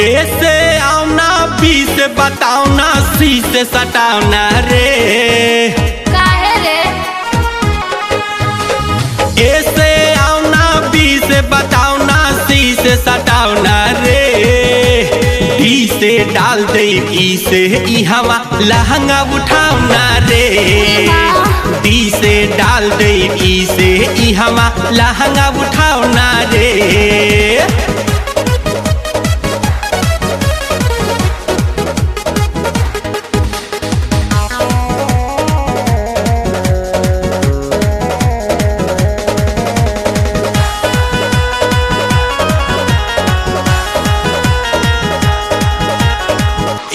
ए से आओ ना, बी से बताओ ना, सी से सटाओ ना रे। काहे रे? ए से आओ ना, बी से बताओ ना, सी से सटाओ ना रे। डी से डाल दे ई से ई हवा लहंगा उठाओ ना रे। डी से डाल दे ई से ई हवा लहंगा उठाओ ना रे।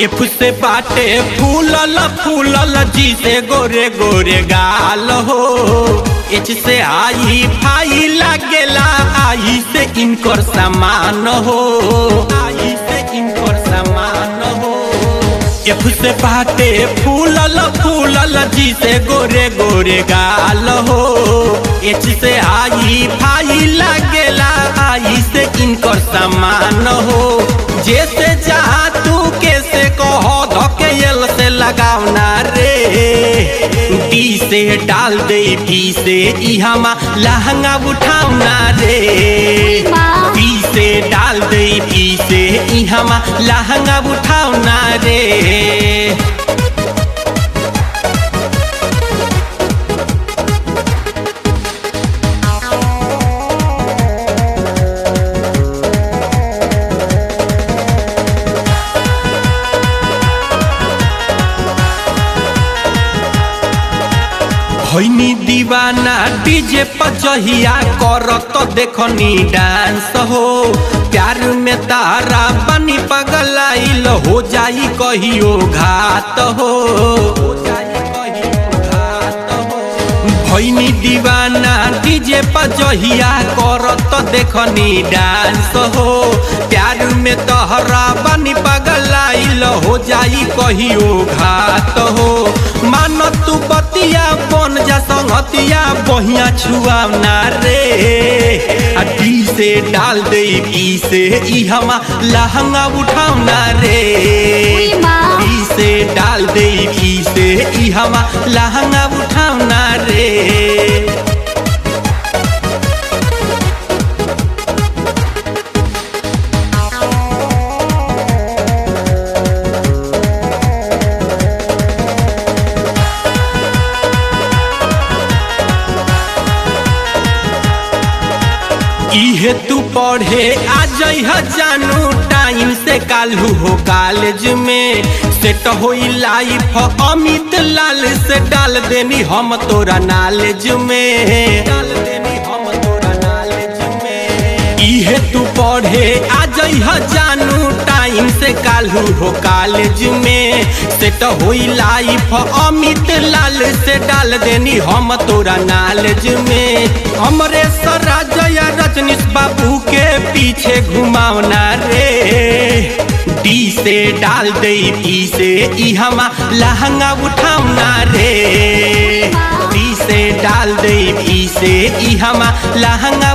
एफ से बाटे फूलल फूलल, जी से गोरे गोरे गाल हो। एच से आई फाई लागेला, आई से इनकर सामान हो। आई से इनकर सामान हो। एफ से बाटे फूलल फूलल, जी से गोरे गोरे गाल हो। एच से आई फाई लागेला, आई से इनकर सामान हो। जैसे जहाँ तू कैसे कहो धोके यल से लगाओ ना रे। डी से डाल दे बी से ई हमा लहंगा उठाओ ना रे। बी से डाल दे बी से ई हमा लहंगा उठाओ ना रे। होइनी दीवाना डीजे पचहिया करत देखनी डांस हो। प्यार में तारा बनी पगलाइल, हो जाई कहियो घात हो। होइनी दीवाना डीजे पचहिया करत देखनी डांस हो। प्यार में तहरा बनी पगलाइल, हो जाई कहियो घात हो। मान तू बतिया बन जा संगतिया, बहिया छुआव ना रे। डी से डाल दे बी से ई हमा लहंगा उठाओ ना रे। डी से डाल दे बी से ई हमा लहंगा उठाओ ना रे। इहे तू पढ़े आ जइह जानू, टाइम से कालू हो कॉलेज में। सेट होई लाइफ अमित लाल से डाल देनी हम तोरा नॉलेज में। डाल देनी हम तोरा नॉलेज में। इहे तू पढ़े आ जइह जानू, टाइम से कालू हो कॉलेज में। सेट होई लाइफ अमित लाल से डाल देनी हम तोरा नॉलेज में। हमरे सराजया रजनीश बाबू के पीछे घुमाओ ना रे। डी से डाल दे बी से ई हमा लहंगा उठाओ ना रे। डी से डाल दे बी से ई हमा लहंगा